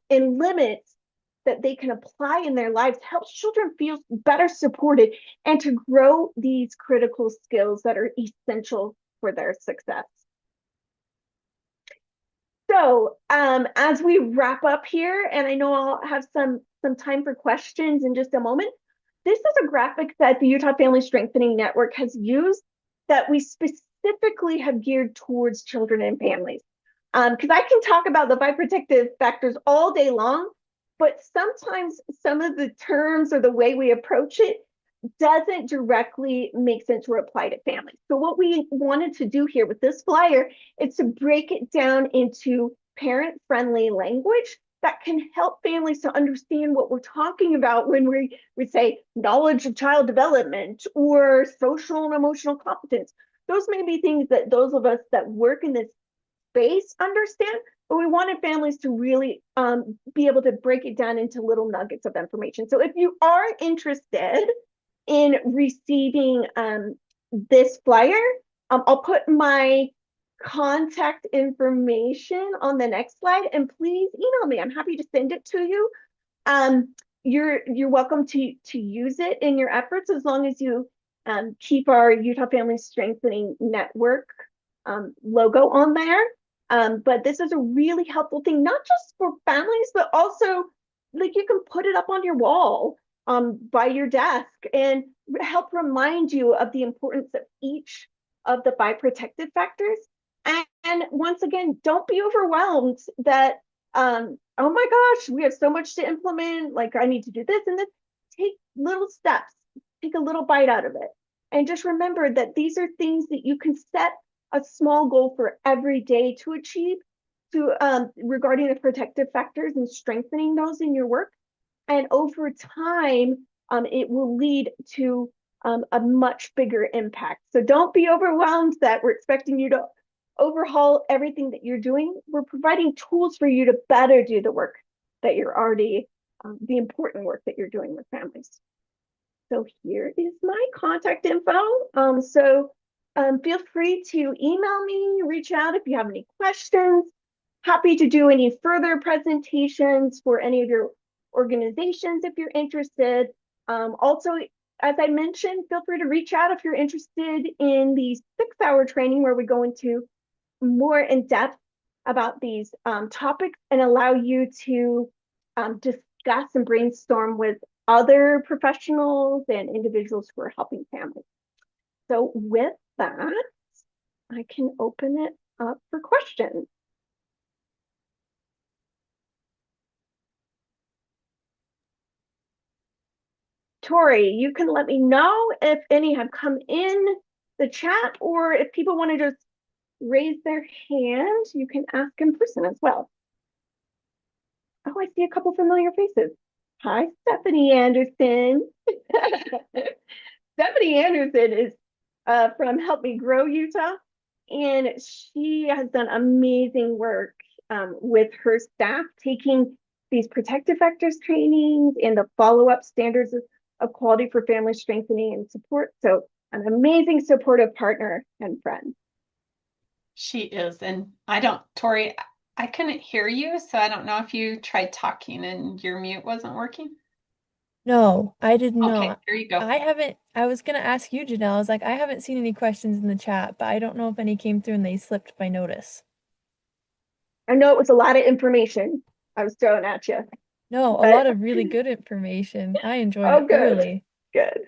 limits that they can apply in their lives helps children feel better supported and to grow these critical skills that are essential for their success. So as we wrap up here, and I know I'll have some time for questions in just a moment, this is a graphic that the Utah Family Strengthening Network has used that we specifically have geared towards children and families. Because I can talk about the 5 protective factors all day long, but sometimes some of the terms or the way we approach it doesn't directly make sense or apply to families. So what we wanted to do here with this flyer is to break it down into parent-friendly language that can help families to understand what we're talking about when we say knowledge of child development or social and emotional competence. Those may be things that those of us that work in this space understand, but we wanted families to really be able to break it down into little nuggets of information. So if you are interested in receiving this flyer, I'll put my contact information on the next slide, and please email me. I'm happy to send it to you. You're welcome to use it in your efforts as long as you keep our Utah Family Strengthening Network logo on there. But this is a really helpful thing, not just for families, but also like you can put it up on your wall by your desk and help remind you of the importance of each of the 5 protective factors. And once again, don't be overwhelmed that, oh my gosh, we have so much to implement. Like, I need to do this and this. Take little steps, take a little bite out of it. And just remember that these are things that you can set a small goal for every day to achieve to regarding the protective factors and strengthening those in your work. And over time, it will lead to a much much impact. So don't be overwhelmed that we're expecting you to overhaul everything that you're doing. We're providing tools for you to better do the work that you're already, the important work that you're doing with families. So here is my contact info. Feel free to email me, reach out if you have any questions. Happy to do any further presentations for any of your organizations if you're interested. Also, as I mentioned, feel free to reach out if you're interested in the 6-hour training where we go into more in depth about these topics and allow you to discuss and brainstorm with other professionals and individuals who are helping families. So with that, I can open it up for questions. Tori, you can let me know if any have come in the chat, or if people want to just raise their hand, you can ask in person as well. Oh, I see a couple familiar faces. Hi, Stephanie Anderson. Stephanie Anderson is from Help Me Grow Utah, and she has done amazing work with her staff, taking these protective factors trainings and the follow-up standards of quality for family strengthening and support. So an amazing supportive partner and friend.
She is. And Tori, I couldn't hear you, so I don't know if you tried talking and your mute wasn't working.
No, I did
Okay,
not.
there you go.
I was gonna ask you, Janelle. I was like, I haven't seen any questions in the chat, but I don't know if any came through and they slipped by notice.
I know it was a lot of information I was throwing at you.
No, a lot of really good information. I enjoyed
Oh,
it
good.
thoroughly.
Good.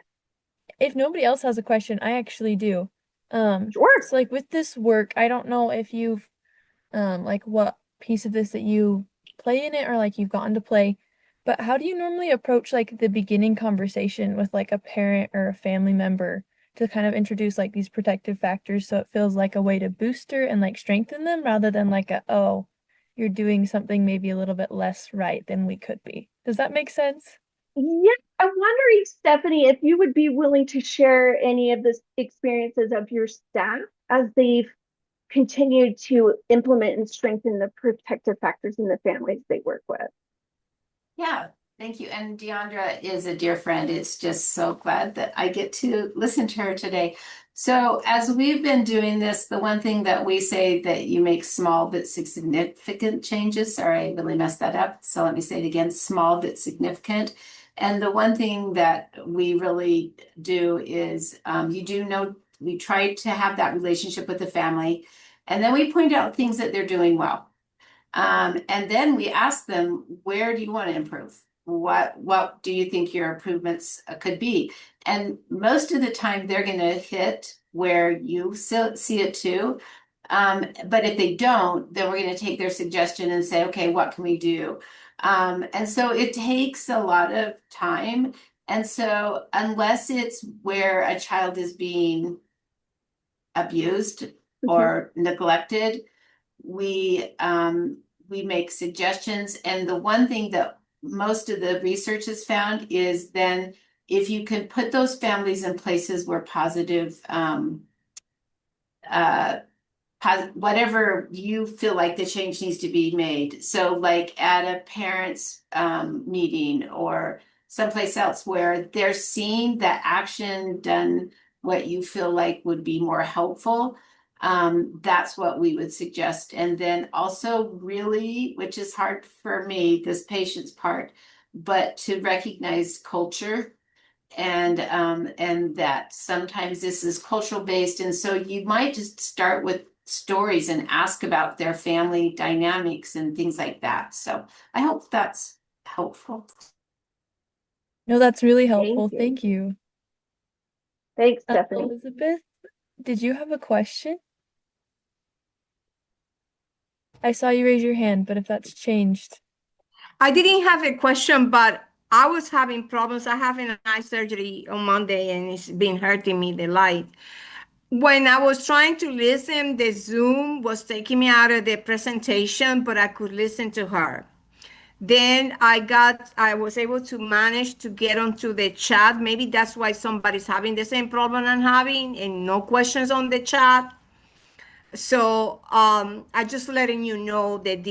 If nobody else has a question, I actually do.
Sure.
So like with this work, I don't know if you've like what piece of this that you play in it or like you've gotten to play, but how do you normally approach like the beginning conversation with like a parent or a family member to kind of introduce like these protective factors so it feels like a way to booster and like strengthen them rather than like a, oh, you're doing something maybe a little bit less right than we could be. Does that make sense?
Yeah, I'm wondering, Stephanie, if you would be willing to share any of the experiences of your staff as they've continued to implement and strengthen the protective factors in the families they work with.
Yeah, thank you. And Deondra is a dear friend. It's just so glad that I get to listen to her today. So as we've been doing this, the one thing that we say that you make small but significant changes. Sorry, I really messed that up. So let me say it again, small but significant. And the one thing that we really do is we try to have that relationship with the family. And then we point out things that they're doing well. And then we ask them, where do you want to improve? What do you think your improvements could be? And most of the time they're going to hit where you see it too. But if they don't, then we're going to take their suggestion and say, okay, what can we do? And so it takes a lot of time. And so unless it's where a child is being abused or neglected, we make suggestions. And the one thing that most of the research has found is then if you can put those families in places where whatever you feel like the change needs to be made. So like at a parents meeting or someplace else where they're seeing that action done, what you feel like would be more helpful. That's what we would suggest. And then also really, which is hard for me, this patient's part, but to recognize culture and that sometimes this is cultural based, and so you might just start with stories and ask about their family dynamics and things like that. So I hope that's helpful.
No, that's really helpful.
Thank you.
Thank you.
Thanks, Stephanie.
Elizabeth, did you have a question? I saw you raise your hand, but if that's changed.
I didn't have a question, but I was having problems. I having an eye surgery on Monday and it's been hurting me, the light. When I was trying to listen, the Zoom was taking me out of the presentation, but I could listen to her. Then I was able to manage to get onto the chat. Maybe that's why somebody's having the same problem I'm having and no questions on the chat. So I just letting you know that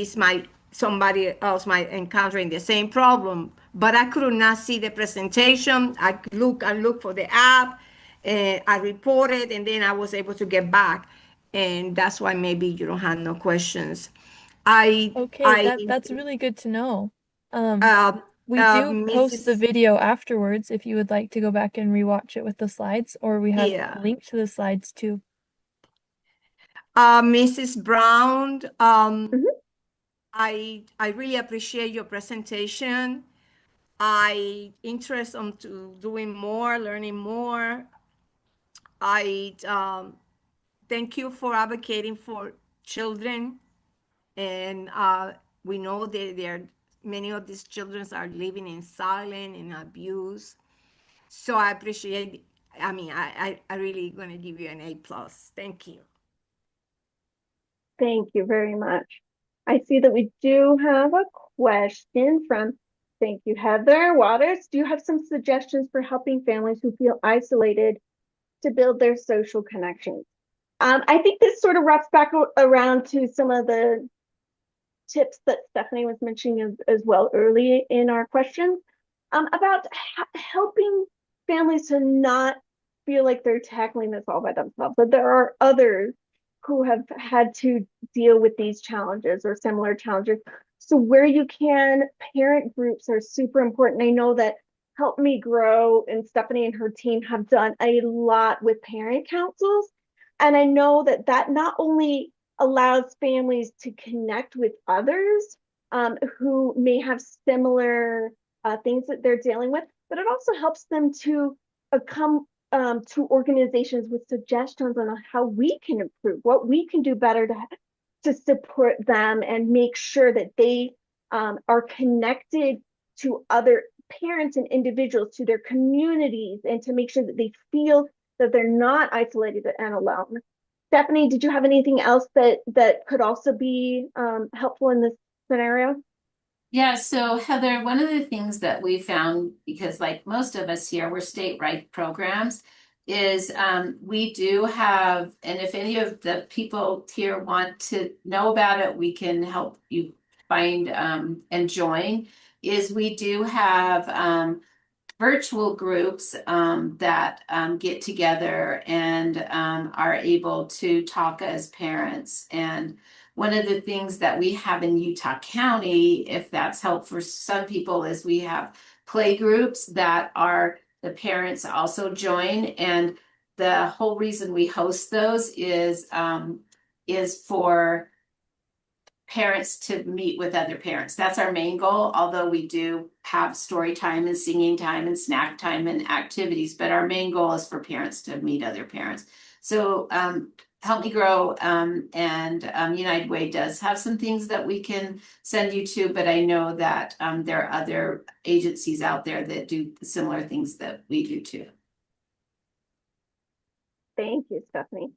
somebody else might encountering the same problem, but I could not see the presentation. I look for the app, and I reported, and then I was able to get back, and that's why maybe you don't have no questions.
Okay,
I
that's really good to know.
uh,
We do post the
Mrs.
video afterwards if you would like to go back and rewatch it with the slides, or we have a
Yeah,
link to the slides too.
Mrs. Brown.
Mhm.
I really appreciate your presentation. I interest on to doing more, learning more. I thank you for advocating for children, and we know that many of these children are living in silence and abuse. So I appreciate. I mean, I really gonna give you an A plus. Thank you.
Thank you very much. I see that we do have a question from, thank you, Heather Waters. Do you have some suggestions for helping families who feel isolated to build their social connections? I think this sort of wraps back around to some of the tips that Stephanie was mentioning as well early in our questions, about helping families to not feel like they're tackling this all by themselves, that there are others who have had to deal with these challenges or similar challenges. So where you can, parent groups are super important. I know that Help Me Grow and Stephanie and her team have done a lot with parent councils. And I know that that not only allows families to connect with others who may have similar things that they're dealing with, but it also helps them to come to organizations with suggestions on how we can improve, what we can do better to support them and make sure that they are connected to other parents and individuals, to their communities, and to make sure that they feel that they're not isolated and alone. Stephanie, did you have anything else that could also be helpful in this scenario?
Yeah, so Heather, one of the things that we found, because like most of us here, we're state-run programs, is we do have, and if any of the people here want to know about it, we can help you find and join, is we do have virtual groups that get together and are able to talk as parents. And one of the things that we have in Utah County, if that's helpful for some people, is we have play groups that are the parents also join. And the whole reason we host those is for parents to meet with other parents. That's our main goal, although we do have story time and singing time and snack time and activities, but our main goal is for parents to meet other parents. So Help Me Grow and United Way does have some things that we can send you to, but I know that there are other agencies out there that do similar things that we do too.
Thank you, Stephanie.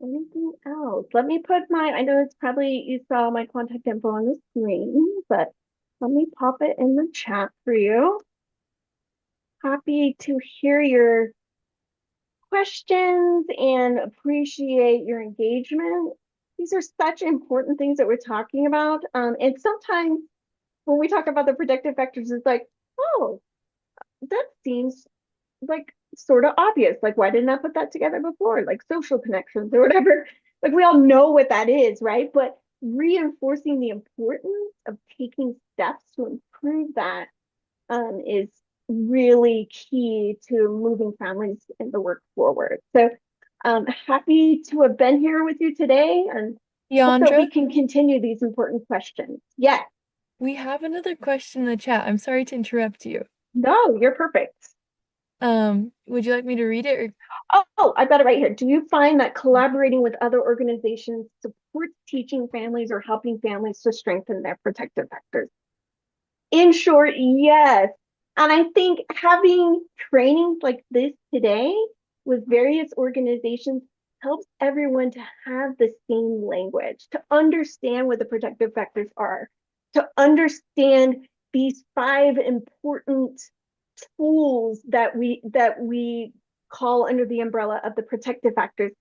Anything else? Let me put I know it's probably, you saw my contact info on the screen, but let me pop it in the chat for you. Happy to hear your questions and appreciate your engagement. These are such important things that we're talking about. And sometimes when we talk about the predictive factors, it's like, oh, that seems like sort of obvious. Like, why didn't I put that together before? Like social connections or whatever. Like we all know what that is, right? But reinforcing the importance of taking steps to improve that is really key to moving families in the work forward. So happy to have been here with you today and hope that we
Deondra,
can continue these important questions. Yes,
we have another question in the chat. I'm sorry to interrupt you.
no, you're perfect.
Would you like me to read it or
Oh, I got it right here. Do you find that collaborating with other organizations supports teaching families or helping families to strengthen their protective factors? In short, yes. And I think having trainings like this today with various organizations helps everyone to have the same language, to understand what the protective factors are, to understand these 5 important tools that we call under the umbrella of the protective factors.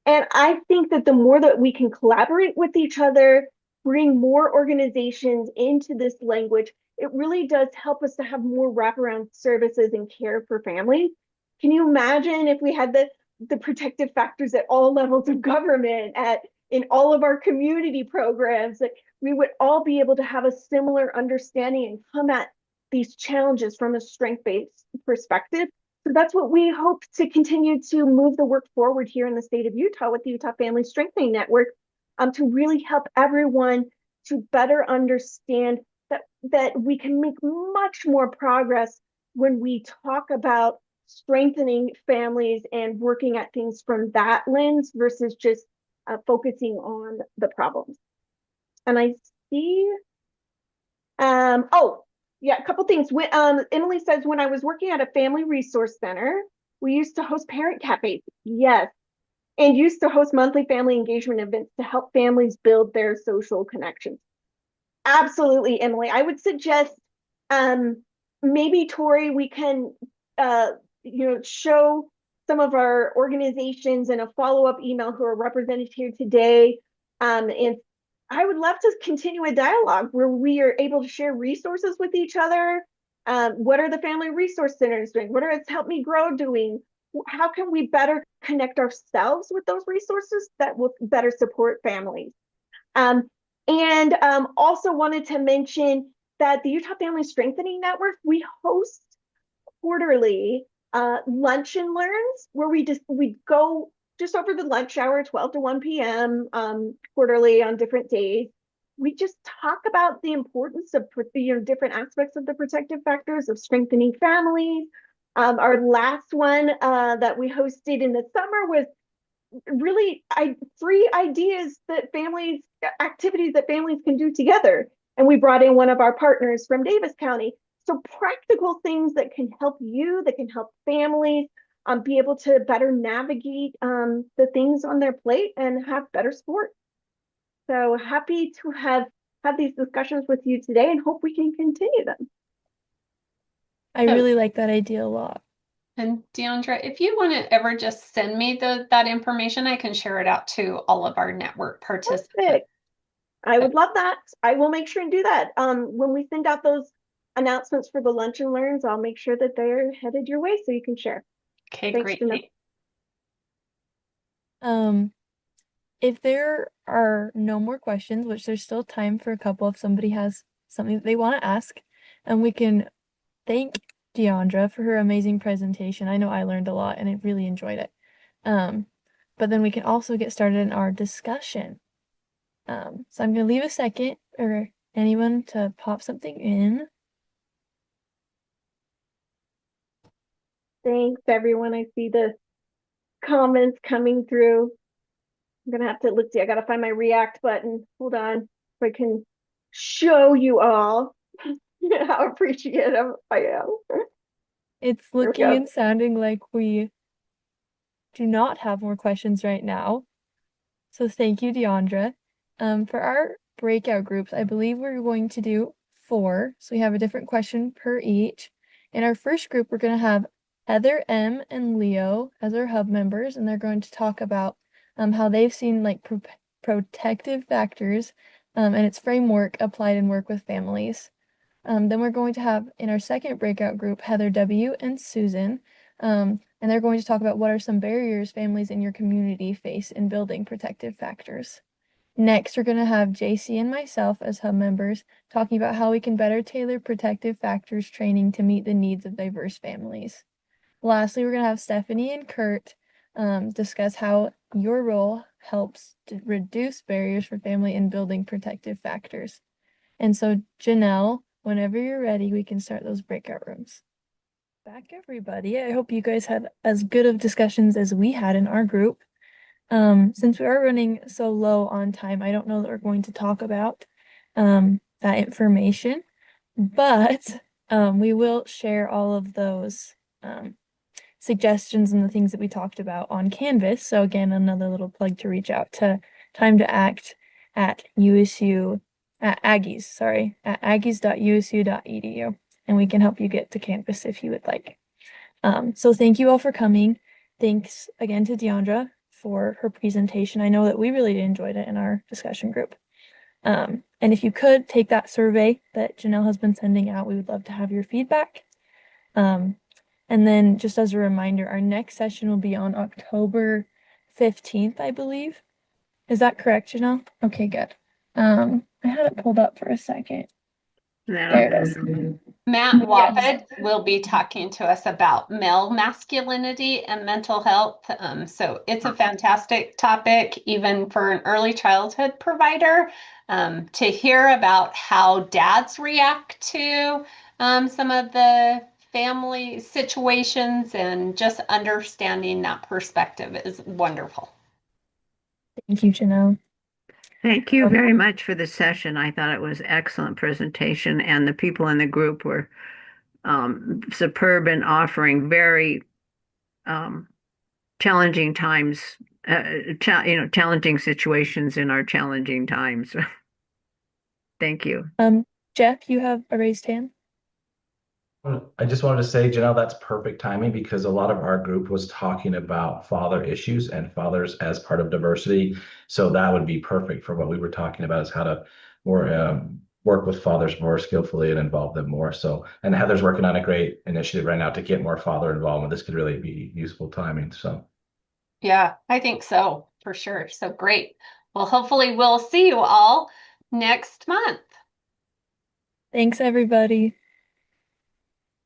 And I think that the more that we can collaborate with each other, bring more organizations into this language, it really does help us to have more wraparound services and care for families. Can you imagine if we had the protective factors at all levels of government, in all of our community programs, that we would all be able to have a similar understanding and come at these challenges from a strength-based perspective. So that's what we hope to continue to move the work forward here in the state of Utah with the Utah Family Strengthening Network, to really help everyone to better understand that we can make much more progress when we talk about strengthening families and working at things from that lens versus just focusing on the problems. And I see, oh, yeah, a couple things. Emily says, when I was working at a family resource center, we used to host parent cafes. Yes. And used to host monthly family engagement events to help families build their social connections. Absolutely, Emily. I would suggest maybe Tori, we can show some of our organizations in a follow-up email who are represented here today. And I would love to continue a dialogue where we are able to share resources with each other. What are the family resource centers doing? What are It's Help Me Grow doing? How can we better connect ourselves with those resources that will better support families? And also wanted to mention that the Utah Family Strengthening Network, we host quarterly lunch and learns where we go just over the lunch hour, 12 to 1 p.m. Quarterly on different days. We just talk about the importance of different aspects of the protective factors of strengthening families. Our last one that we hosted in the summer was really 3 ideas that activities that families can do together. And we brought in one of our partners from Davis County. So practical things that can help you, that can help families be able to better navigate the things on their plate and have better support. So happy to have had these discussions with you today and hope we can continue them.
I really like that idea a lot.
And Deondra, if you want to ever just send me that information, I can share it out to all of our network participants.
Perfect. I would love that. I will make sure and do that. When we send out those announcements for the lunch and learns, I'll make sure that they're headed your way so you can share.
Okay,
Thanks,
great.
If there are no more questions, which there's still time for a couple if somebody has something that they want to ask, and we can thank Deondra for her amazing presentation. I know I learned a lot and I really enjoyed it. But then we can also get started in our discussion. So I'm going to leave a second for anyone to pop something in.
Thanks, everyone. I see the comments coming through. I'm gonna have to, let's see, I gotta find my react button. Hold on, so I can show you all how appreciative I am.
It's looking and sounding like we do not have more questions right now. So thank you, Deondra. For our breakout groups, I believe we're going to do 4. So we have a different question per each. In our first group, we're going to have Heather M. and Leo as our hub members, and they're going to talk about how they've seen like protective factors and its framework applied in work with families. Then we're going to have in our second breakout group, Heather W. and Susan, and they're going to talk about what are some barriers families in your community face in building protective factors. Next, we're going to have JC and myself as hub members talking about how we can better tailor protective factors training to meet the needs of diverse families. Lastly, we're going to have Stephanie and Kurt discuss how your role helps to reduce barriers for family in building protective factors. And so, Janelle, whenever you're ready, we can start those breakout rooms. Back, everybody. I hope you guys had as good of discussions as we had in our group. Since we are running so low on time, I don't know that we're going to talk about that information, but we will share all of those suggestions and the things that we talked about on Canvas. So again, another little plug to reach out to Time to Act at USU, at Aggies, sorry, at aggies.usu.edu, and we can help you get to Canvas if you would like. So thank you all for coming. Thanks again to Deondra for her presentation. I know that we really enjoyed it in our discussion group. And if you could take that survey that Janelle has been sending out, we would love to have your feedback. And then just as a reminder, our next session will be on October 15th, I believe. Is that correct, Janelle? Okay, good. I had it pulled up for a second. There it is.
Matt
Yes.
Wapped will be talking to us about male masculinity and mental health. So it's a fantastic topic, even for an early childhood provider, to hear about how dads react to some of the family situations, and just understanding that perspective is wonderful.
Thank you, Janelle.
Thank you very much for the session. I thought it was excellent presentation, and the people in the group were superb in offering very challenging times, challenging situations in our challenging times. Thank you.
Jeff, you have a raised hand.
I just wanted to say, Janelle, that's perfect timing because a lot of our group was talking about father issues and fathers as part of diversity. So that would be perfect for what we were talking about, is how to more work with fathers more skillfully and involve them more. So, and Heather's working on a great initiative right now to get more father involvement. This could really be useful timing. So,
Yeah, I think so, for sure. So great. Well, hopefully we'll see you all next month.
Thanks, everybody.